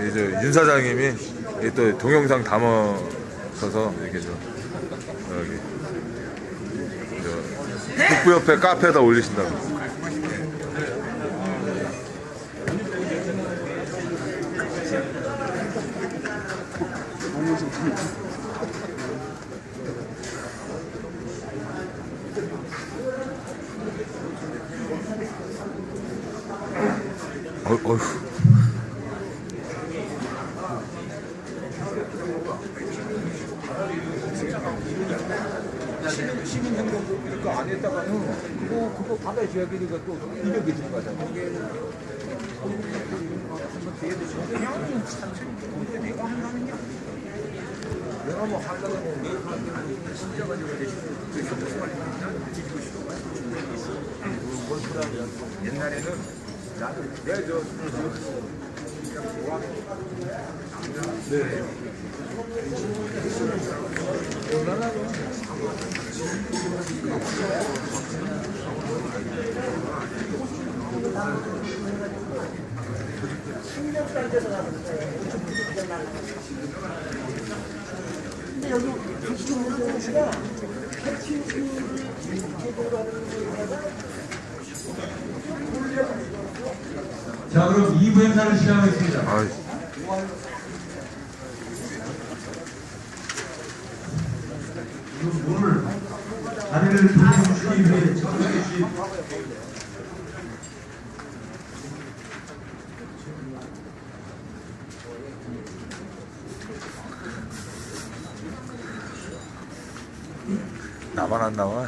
이제 윤 사장님이 또 동영상 담아서서 이렇게 좀 여기 북부 옆에 카페에다 올리신다고. 어휴. 시민행동 이거 안 했다가는 그거 받아줘야 되니까 또 이력이 들어가잖아. 한번 돼야 되지. 그냥 천천히 내가 한다는 게 아니야. 내가 뭐 하려고 내가 하려고 진짜 가지고 그래서 무슨 말이냐 뒤지고 싶어. 옛날에는 나도 내가 네. 근데 여기 부시공무원씨가 자, 그럼 2부 행사를 시작하겠습니다. 아이. 오늘 자리를 비켜주시기 위해 청소해 주신 나만 안 나와.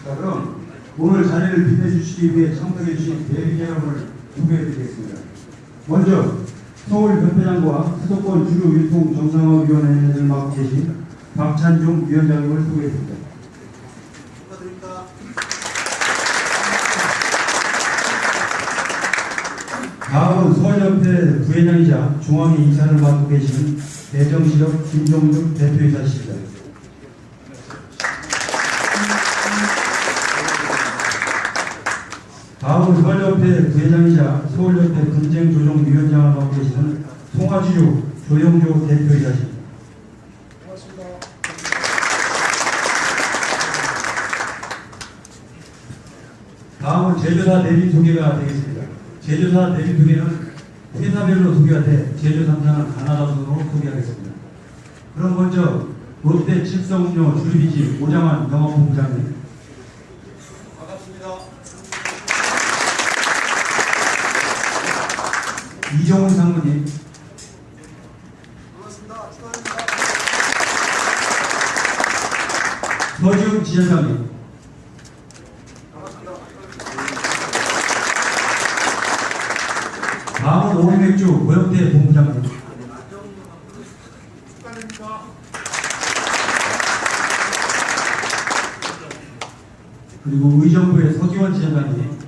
자, 그럼 오늘 자리를 빛내주시기 위해 참석해 주신 대리 여러분을 소개해드리겠습니다. 먼저 서울협회장과 수도권 주류 유통 정상화위원회를 맡고 계신 박찬종 위원장님을 소개해드립니다. 축하드립니다. 다음은 서울협회 부회장이자 중앙회 이사를 맡고 계신 대정시력 김종득 대표이사십니다. 다음은 서울협회 부회장이자 서울협회 분쟁조정위원장을 맡고 계시는 송화지유 조영조 대표이사십니다. 고맙습니다. 다음은 제조사 대리 소개가 되겠습니다. 제조사 대리 소개는 회사별로 소개가 돼 제조 3사는 가나다 순으로 소개하겠습니다. 그럼 먼저 롯데 칠성음료 주류비지 오장환 영업본부장님. 반갑습니다. 이종훈 상무님. 반갑습니다. 축하드립니다. 서지훈 지점장님. 다음은 오리맥주 모형대 본부장님. 축하드립니다. 그리고 의정부의 서기원 지점장님.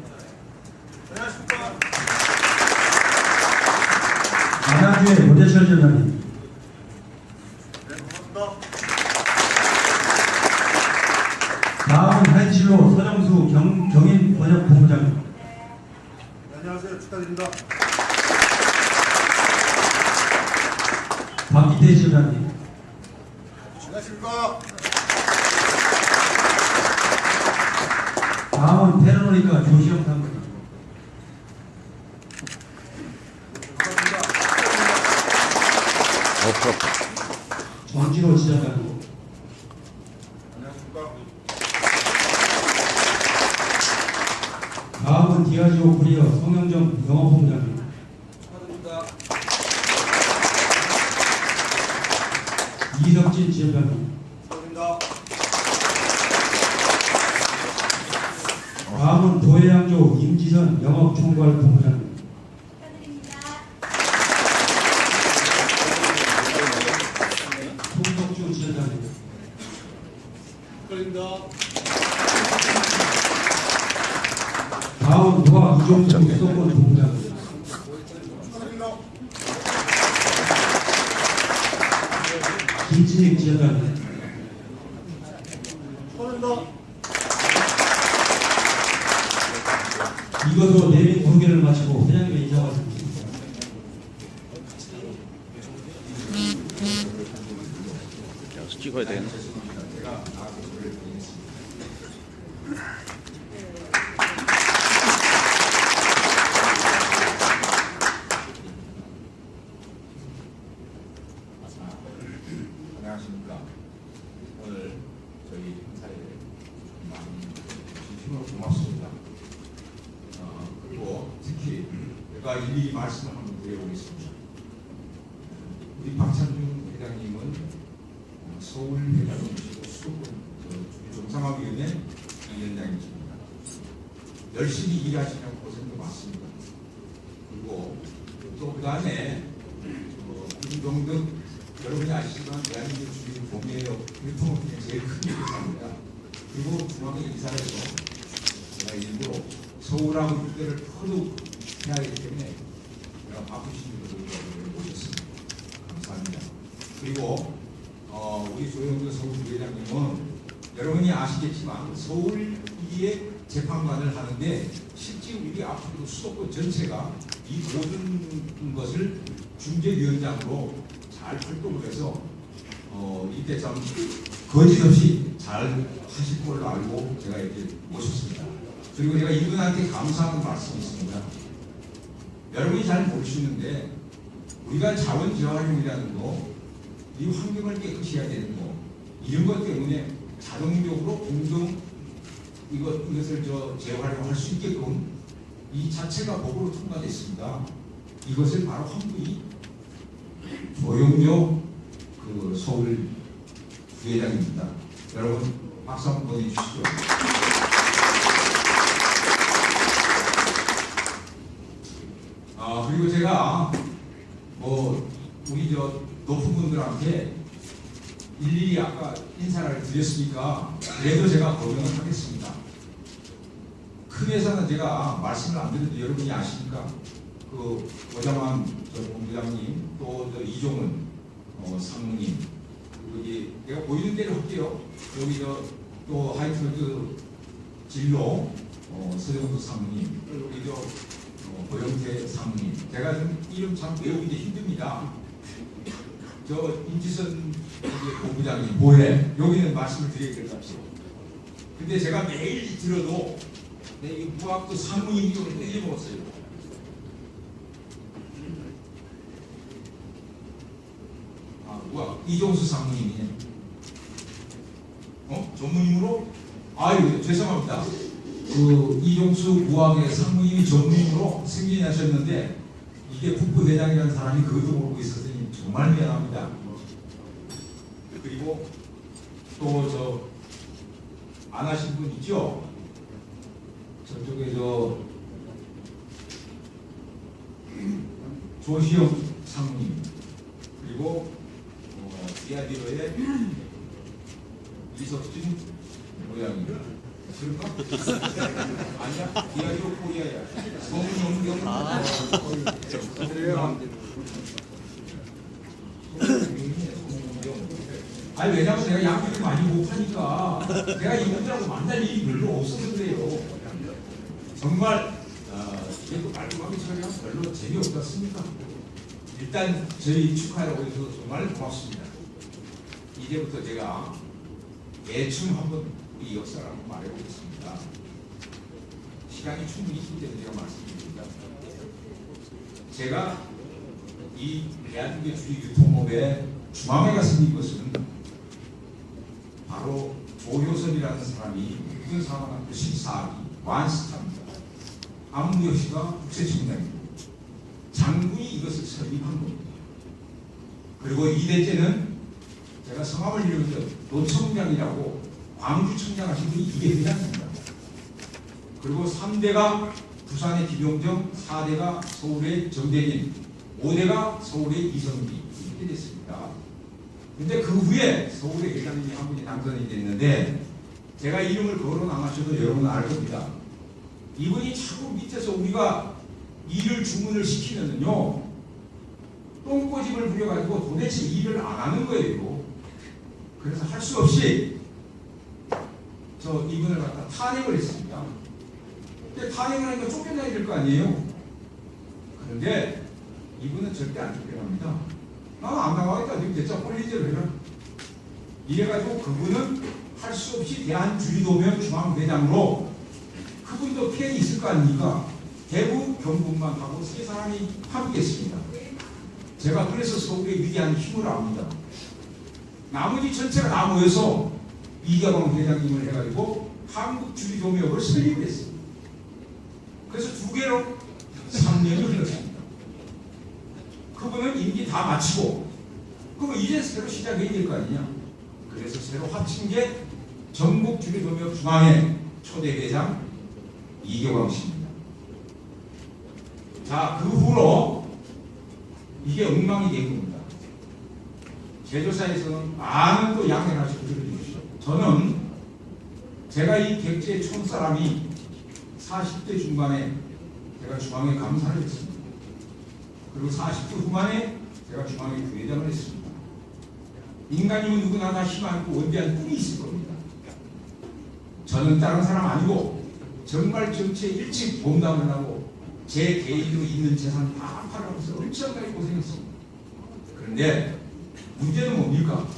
안녕하십니까. 안양주의 모대철 지점장님. 네, 반갑습니다. 다음은 하이칠로 서정수 경인 번역 본부장님. 네, 안녕하세요. 축하드립니다. 박기태 지점장님. 안녕하십니까. 다음은 테러노니까 조시영 상무님. 정진호 지점장님. 안녕하십니까. 다음은 디아지오 코리아 송영정 영업본부장님. 축하드립니다. 이석진 지점장님. 축하드립니다. 다음은 도해양조 임지선 영업총괄 본부장님. 다음 노아 이종수 수도권 본부장입니다. 김진익 지역장입니다. 이것으로 내빈 공개를 마치고 회장님의 인사 말씀드립니다. 찍어야 되겠네. 안녕하십니까. 오늘 저희 행사에 많이 주시면 고맙습니다. 그리고 특히 제가 일일이 말씀을 한번 드려보겠습니다. 우리 박찬중 회장님은 서울 회장님이시고 수도권 정상화위원회 위원장이십니다. 열심히 일하시는 고생도 많습니다. 그리고 또 그 다음에 김동득 여러분이 아시지만 대한민국 주민 공예업 유통업계 제일 큰 회사입니다. 그리고 중앙에 이사를 해서 제가 일부러 서울하고 육대를 터득 해야 하기 때문에 제가 바쁘신 분들을 모셨습니다. 감사합니다. 그리고 우리 조영근 서울부회장님은 여러분이 아시겠지만 서울의 재판관을 하는데 실제 우리 앞으로 수도권 전체가 이 모든 것을 중재위원장으로 잘 활동을 해서 이때 참 거짓없이 잘 하실 걸로 알고 제가 이렇게 모셨습니다. 그리고 제가 이분한테 감사하는 말씀이 있습니다. 여러분이 잘 모르시는데 우리가 자원 재활용이라는 거, 이 환경을 깨끗이 해야 되는 거, 이런 것 때문에 자동적으로 공정 이것을 재활용할 수 있게끔 이 자체가 법으로 통과됐습니다. 이것을 바로 헌부이 조영조 서울 부회장입니다. 여러분 박수 한번 보내주시죠. 그리고 제가 우리 높은 분들한테 일일이 아까 인사를 드렸으니까 그래도 제가 거명을 하겠습니다. 큰 회사는 제가 말씀을 안 드려도 여러분이 아시니까 오자만 본부장님 또 이종은 상무님 그리고 이제 내가 보이는 대로 할게요. 여기 또 하이트월드 진로 서정수 상무님 그리고 고영태 상무님 제가 좀 이름 참 외우기 힘듭니다. 임지선 본부장님 보혜 여기는 말씀을 드려야 될 것 같아요. 근데 제가 매일 들어도 이 무학도 상무님이 좀 빼먹었어요. 이종수 상무님이네. 전무님으로? 아유 죄송합니다. 이종수 무학의 상무님이 전무님으로 승진하셨는데 이게 국부회장이라는 사람이 그것도 모르고 있었으니 정말 미안합니다. 그리고 또 안 하신 분 있죠? 저쪽에 조시영 상무님 그리고 디아디로의 이석진 모양입니다. 그럴까? 아니야? 디아디로 코리아야. 성문영경. 아니 왜냐면 내가 양식을 많이 못하니까 내가 이분들하고 만날 일이 별로 없어서 그래요. 정말 이게 또 깔끔하게 처리하면 별로 재미없었습니까? 일단 저희 축하라고 해서 정말 고맙습니다. 이제부터 제가 대충 한번 이 역사를 한번 말해보겠습니다. 시간이 충분히 있기 때문에 제가 말씀드립니다. 제가 이 대한민국 주류 유통업의 중앙회가 생긴 것은 바로 조효선이라는 사람이 국민사관학교 14학기 완스타입니다. 안무혁 씨가 국세청장입니다. 장군이 이것을 설립한 겁니다. 그리고 2대째는 제가 성함을 잃었죠. 노청장이라고 광주청장 하신 분이 이게 회장입니다. 그리고 3대가 부산의 김용정, 4대가 서울의 정대진, 5대가 서울의 이성기 이렇게 됐습니다. 근데 그 후에 서울의 회장님이 한 분이 당선이 됐는데 제가 이름을 거론 안 하셔도 여러분 알 겁니다. 이분이 자꾸 밑에서 우리가 일을 주문을 시키면은요, 똥꼬집을 부려가지고 도대체 일을 안 하는 거예요. 그래서 할 수 없이 저 이분을 갖다 탄핵을 했습니다. 근데 탄핵을 하니까 쫓겨나야 될 거 아니에요? 그런데 이분은 절대 안 쫓겨납니다. 나는 안 나가겠다. 너 대짜 꼴리대로 해라. 이래가지고 그분은 할 수 없이 대한주의도면 중앙회장으로, 그분도 팬이 있을 거 아닙니까? 대구 경북만 하고 세 사람이 함께했습니다. 제가 그래서 서울의 위대한 힘을 압니다. 나머지 전체가 다 모여서 이경영 회장님을 해가지고 한국주의도매업을 설립을 했습니다. 그래서 두 개로 3년이 흘렀습니다. 그분은 임기 다 마치고, 그럼 이제 새로 시작해야 될 거 아니냐? 그래서 새로 합친 게 전국주의도매업 중앙회 초대 회장 이경영 씨입니다. 자, 그 후로 이게 엉망이 된 겁니다. 제조사에서는 많은 또 양해를 하시고 들어주십시오. 저는 제가 이 객지의 촌사람이 40대 중반에 제가 중앙회 감사를 했습니다. 그리고 40대 후반에 제가 중앙회 부회장을 했습니다. 인간이면 누구나 다 힘 많고 원대한 꿈이 있을 겁니다. 저는 다른 사람 아니고 정말 정치에 일찍 몸담을 하고 제 개인으로 있는 재산 다 팔아서 엄청나게 고생했습니다. 그런데 문제는 뭡니까?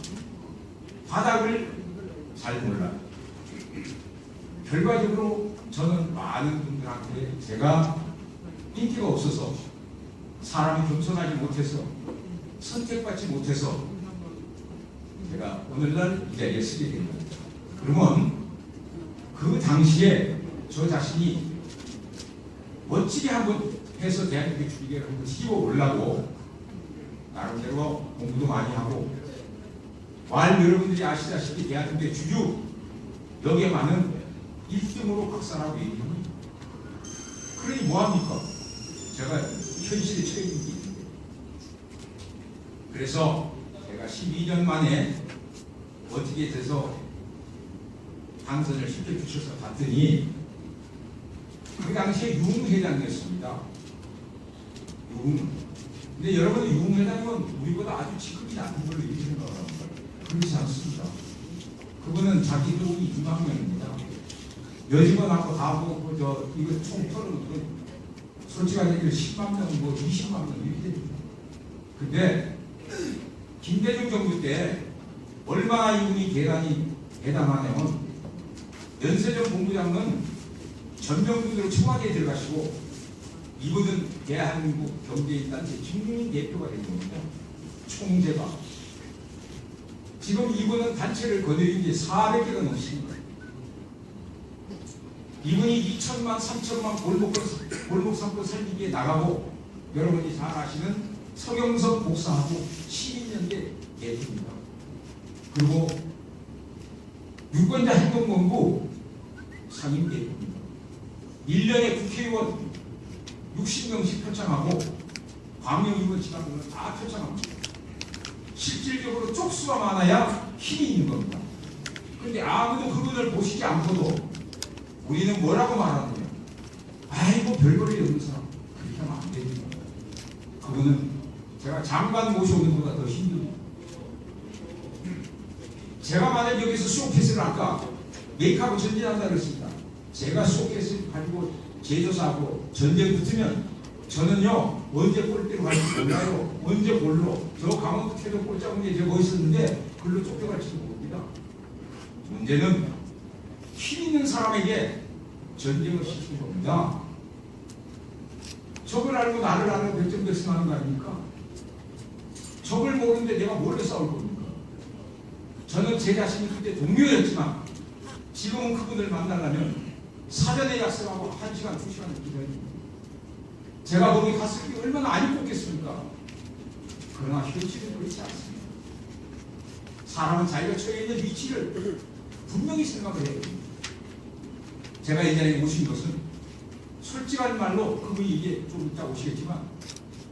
바닥을 잘 몰라요. 결과적으로 저는 많은 분들한테 제가 인기가 없어서, 사람이 겸손하지 못해서, 선택받지 못해서 제가 오늘날 이 자리에 서게 된 겁니다. 그러면 그 당시에 저 자신이 멋지게 한번 해서 대한민국 주기계를 한번 씌워보려고 나름대로 공부도 많이 하고, 여러분들이 아시다시피 대한민국의 주류 여기에만은 1등으로 박살하고 얘기합니다. 그러니 뭐합니까? 제가 현실에 처해 있는 게 있는데, 그래서 제가 12년 만에 어떻게 돼서 당선을 시켜주셔서 봤더니 그 당시에 유흥 회장이었습니다. 유흥. 근데 여러분, 유흥 회장님은 우리보다 아주 직급이 낮은 걸로 이렇게 생각을 합니다. 그렇지 않습니다. 그분은 자기 돈이 2만 명입니다. 여직원하고 다 보고 이거 총 털어놓고 솔직한 얘기를 10만 명, 20만 명 이렇게 됩니다. 근데 김대중 정부 때 얼마나 이분이 대단하냐면, 연세정 본부장은 전병준으로 청와대에 들어가시고, 이분은 대한민국 경제인단체 김용인 대표가 된 겁니다. 총재가. 지금 이분은 단체를 거느린 게 400개가 넘습니다. 이분이 2천만, 3천만 골목 삼고 살기기에 나가고, 여러분이 잘 아시는 서경석 복사하고 12년대 대표입니다. 그리고 유권자 행동본부 상임 대표입니다. 1년에 국회의원 60명씩 표창하고 광역의원 지방의원 다 표창합니다. 실질적으로 쪽수가 많아야 힘이 있는 겁니다. 그런데 아무도 그분을 보시지 않고도 우리는 뭐라고 말하느냐? 아이고 별거리 없는 사람. 그렇게 하면 안 됩니다. 그분은 제가 장관 모셔오는 것보다 더 힘듭니다. 제가 만약 여기서 쇼케이스를 아까 메이크업을 전진한다 그랬습니다. 제가 쇼케이스 가지고 제조사하고 전쟁 붙으면 저는요, 언제 꼴대로 갈지 몰라요. 언제 골로. 저 강원도 태도 꼴짝운데 제가 멋있었는데 글로 쫓겨갈지도 모릅니다. 문제는 힘 있는 사람에게 전쟁을 시키는 겁니다. 적을 알고 나를 알고 백전백승하는 거 아닙니까? 적을 모르는데 내가 뭘로 싸울 겁니까? 저는 제 자신이 그때 동료였지만 지금은 그분을 만나려면 사전에 약속하고 1시간, 2시간을 기다려야 됩니다. 제가 거기 갔을 때 얼마나 안 입었겠습니까? 그러나 현실은 그렇지 않습니다. 사람은 자기가 처해 있는 위치를 분명히 생각을 해야 됩니다. 제가 이 자리에 모신 것은 솔직한 말로, 그분이 이제 좀 이따 오시겠지만,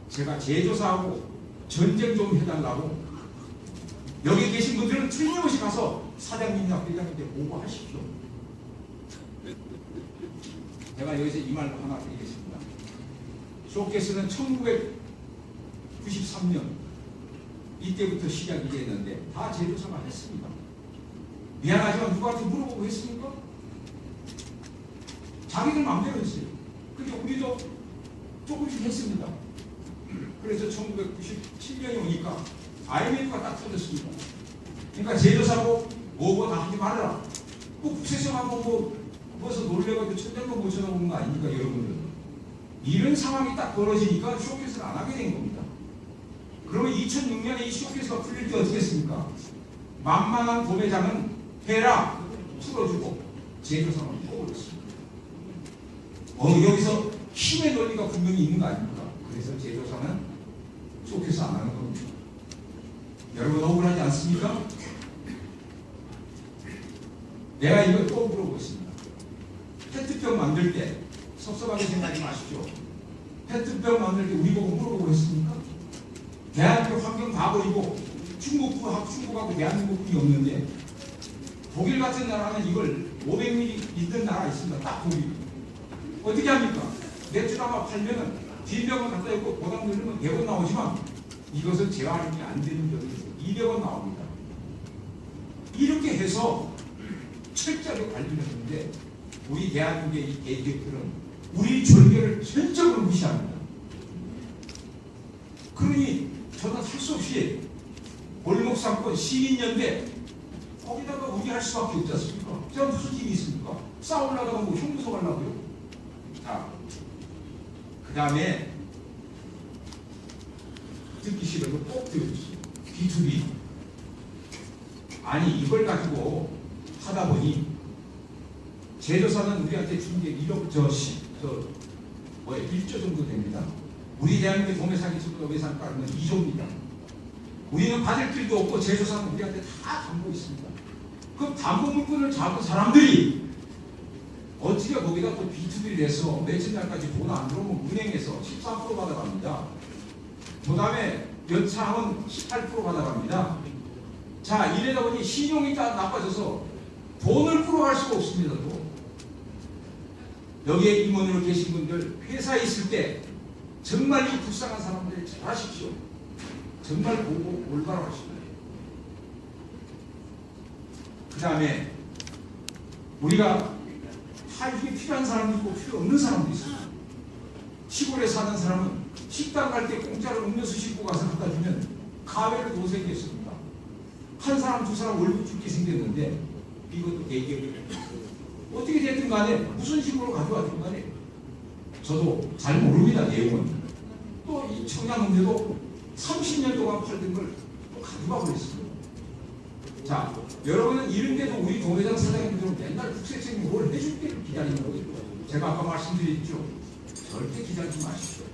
제가 제조사하고 전쟁 좀 해달라고 여기 계신 분들은 틀림없이 가서 사장님이나 회장님께 보고하십시오. 제가 여기서 이 말로 하나 드리겠습니다. 쇼케이스는 1993년 이때부터 시작이 됐는데 다 제조사가 했습니다. 미안하지만 누구한테 물어보고 했습니까? 자기들 마음대로 했어요. 근데 우리도 조금씩 했습니다. 그래서 1997년이 오니까 IMF가 딱 터졌습니다. 그러니까 제조사고 뭐고 다 하지 말아라. 뭐 국세청하고 뭐서 놀래가지고 천장도 못 쳐다보는 거 아닙니까, 여러분들? 이런 상황이 딱 벌어지니까 쇼케이스를 안 하게 된 겁니다. 그러면 2006년에 이 쇼케이스가 풀릴 때 어떻게 했습니까? 만만한 도매장은 해라 풀어주고 제조사만 뽑아줬습니다. 여기서 힘의 논리가 분명히 있는 거 아닙니까? 그래서 제조사는 쇼케이스 안 하는 겁니다. 여러분 억울하지 않습니까? 내가 이걸 또 물어보겠습니다. 페트병 만들 때 섭섭하게 생각하지 마십시오. 페트병 만들 때 우리 보고 물어보고 했습니까? 대한민국 환경 다 버리고 중국하고 대한민국이 없는데 독일 같은 나라는 이걸 500ml 있는 나라 있습니다. 딱 독일. 어떻게 합니까? 맥주나마 팔면은 뒷병을 갖다 입고 보당 누르면 100원 나오지만 이것은 재활용이 안 되는 적이 200원 나옵니다. 이렇게 해서 철저하게 관리를 했는데 우리 대한민국의 이 대기업들은 우리 절개를 전적으로 무시합니다. 그러니 저는 할 수 없이 골목상권 시민연대 거기다가 우기할 수밖에 없지 않습니까? 제가 무슨 힘이 있습니까? 싸우려다가 뭐 형무소 가려고요. 자, 그 다음에 듣기 싫은 거 꼭 들어주세요. B2B. 아니 이걸 가지고 하다 보니 제조사는 우리한테 준 게 1조 정도 됩니다. 우리 대한민국의 도매상이 지금 외상 따르면 2조입니다. 우리는 받을 길도 없고 제조사는 우리한테 다 담고 있습니다. 그럼 담보 물건을 잡은 사람들이 어떻게 거기다 또 B2B를 내서 며칠 날까지 돈 안 들어오면 은행에서 13% 받아갑니다. 그 다음에 연차하면 18% 받아갑니다. 자, 이러다 보니 신용이 다 나빠져서 돈을 풀어갈 수가 없습니다. 또. 여기에 임원으로 계신 분들 회사에 있을 때 정말 이 불쌍한 사람들 잘 하십시오. 정말 보고 올바로 하십시오. 그 다음에 우리가 이게 필요한 사람도 있고 필요 없는 사람도 있습니다. 시골에 사는 사람은 식당 갈 때 공짜로 음료수 싣고 가서 갖다 주면 가외를 도색했습니다. 한 사람 두 사람 월급 줄게 생겼는데 이것도 대기업이 어떻게 됐든 간에 무슨 식으로 가져왔든 간에 저도 잘 모릅니다. 내용은. 또 이 청양음료도 30년 동안 팔던 걸 또 가져가 버렸습니다. 자, 여러분은 이런데도 우리 도매장 사장님들은 맨날 국세청이 뭘 해줄 때를 기다리는 거예요. 제가 아까 말씀드렸죠. 절대 기다리지 마십시오.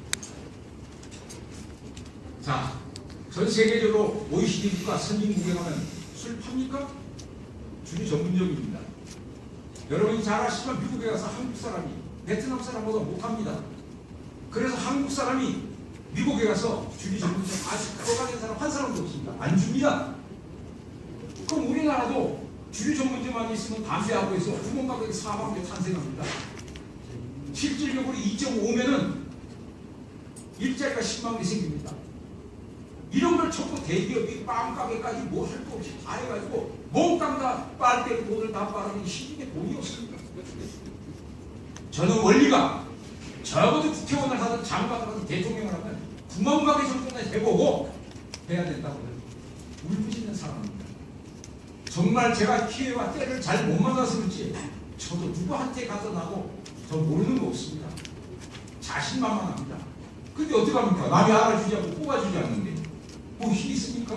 자, 전 세계적으로 OECD 국가 선진국에 가면 술 팝니까? 주류 전문점입니다. 여러분이 잘 아시지만 미국에 가서 한국 사람이 베트남 사람보다 못합니다. 그래서 한국 사람이 미국에 가서 주류 전문점 아직 들어가는 사람 한 사람도 없습니다. 안 줍니다. 그럼 우리나라도 주류 전문점만 있으면 담배하고 해서 구멍가게 사방에 탄생합니다. 실질적으로 2.5면은 일자리가 10만 개 생깁니다. 이런 걸 전부 대기업이 빵가게까지 뭐 할 거 없이 다 해가지고 몽땅 다 빨대로 돈을 다 빨아들이는 시중에 돈이 없습니다. 저는 원리가 적어도 국회의원을 하든 장관을 하든 대통령을 하든 구멍가게 정도는 해보고 해야 된다고 울부짖는 사람입니다. 정말 제가 기회와 때를 잘 못 만나서 그렇지 저도 누구한테 가서 나고 저 모르는 거 없습니다. 자신만만합니다. 근데 어떡합니까? 남이 알아주지 않고 뽑아주지 않는데 뭐 힘이 있습니까?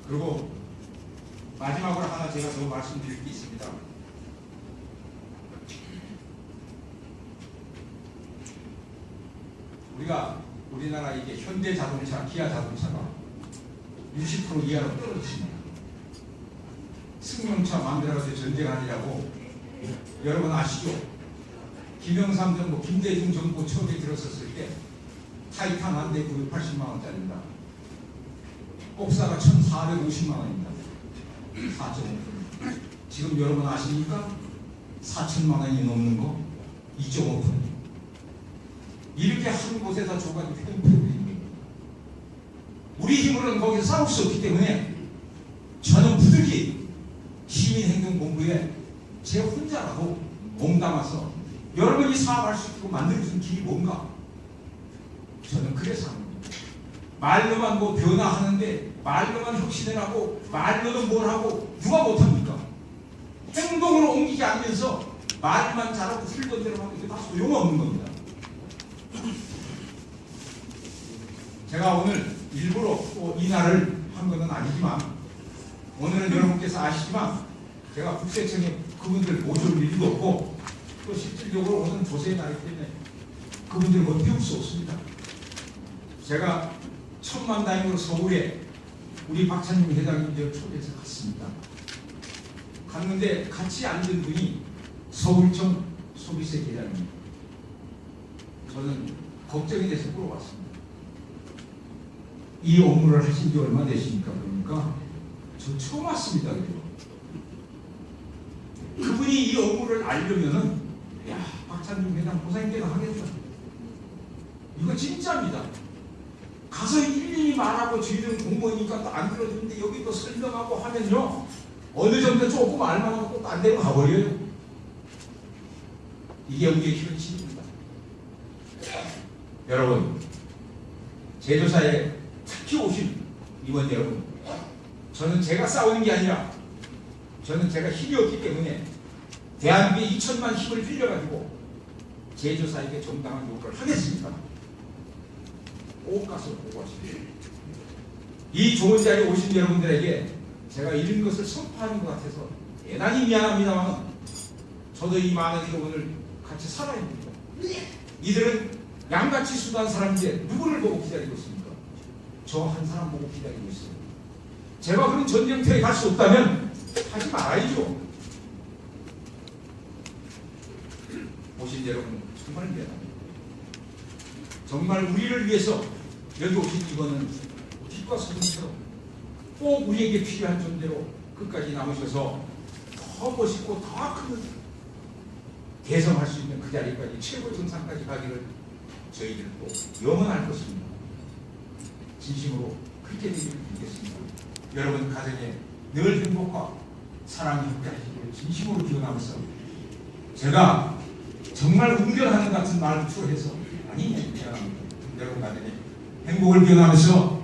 그리고 마지막으로 하나 제가 더 말씀드릴 게 있습니다. 우리나라 이게 현대자동차, 기아자동차가 60% 이하로 떨어졌습니다. 승용차 만들어서 전쟁하느라고 여러분 아시죠? 김영삼 정부, 김대중 정부 처음에 들었었을 때 타이탄 한 대 980만 원짜리입니다. 옥사가 1,450만 원입니다. 4.5%. 지금 여러분 아십니까? 4천만 원이 넘는 거 2.5%. 이렇게 한 곳에다 줘가지고 횡포해버립니다. 우리 힘으로는 거기서 싸울 수 없기 때문에 저는 부득이 시민행동본부에 제 혼자라도 몸담아서 여러분이 사업할 수 있도록 만들어준 길이 뭔가? 저는 그래서 합니다. 말로만 뭐 변화하는데 말로만 혁신을 하고 말로는 뭘 하고 누가 못합니까? 행동으로 옮기지 않으면서 말만 잘하고 틀던 대로 하면 이게 다 소용없는 겁니다. 제가 오늘 일부러 이날을 한 것은 아니지만 오늘은 여러분께서 아시지만 제가 국세청에 그분들 모실 일도 없고 또 실질적으로 오는 조세의 날이기 때문에 그분들 못 배울 수 없습니다. 제가 천만다행으로 서울에 우리 박찬용 회장님들 초대해서 갔습니다. 갔는데 같이 앉은 분이 서울청 소비세 계장입니다. 저는 걱정이 돼서 물어봤습니다. 이 업무를 하신 지 얼마 되십니까? 그러니까 저 처음 왔습니다. 그래요. 그분이 이 업무를 알려면은 야 박찬용 회장 고생께나 하겠다. 이거 진짜입니다. 가서 일일이 말하고 저희들은 공무원이니까 또 안 들어주는데 여기 또 설명하고 하면요 어느 정도 조금 알만하고 또 딴 데로 가버려요. 이게 우리의 현실입니다. 여러분 제조사에 특히 오신 이번 여러분, 저는 제가 싸우는 게 아니라 저는 제가 힘이 없기 때문에 대한민국의 2천만 힘을 빌려가지고 제조사에게 정당한 요구를 하겠습니다. 꼭 가서 보고 하십시오. 이 좋은 자리에 오신 여러분들에게 제가 이런 것을 선포하는 것 같아서 대단히 미안합니다만 저도 이 많은 이들 오늘 같이 살아야 됩니다. 이들은 양같이 수고한 사람인데 누구를 보고 기다리고 있습니까? 저 한 사람 보고 기다리고 있어요. 제가 그런 전쟁터에 갈 수 없다면 하지 말아야죠. 오신 여러분 정말 미안합니다. 정말 우리를 위해서 여기 오신 이거는 빛과 소금처럼 꼭 우리에게 필요한 존재로 끝까지 남으셔서 더 멋있고 더 큰 대성할 수 있는 그 자리까지 최고 정상까지 가기를 저희들 또 영원할 것입니다. 진심으로 그렇게 되기를 빌겠습니다. 여러분 가정에 늘 행복과 사랑이 함께하시기를 진심으로 기원하면서 제가 정말 운전하는 같은 말투로 해서 아니 미안합니다. 여러분 가정에 행복을 기원하면서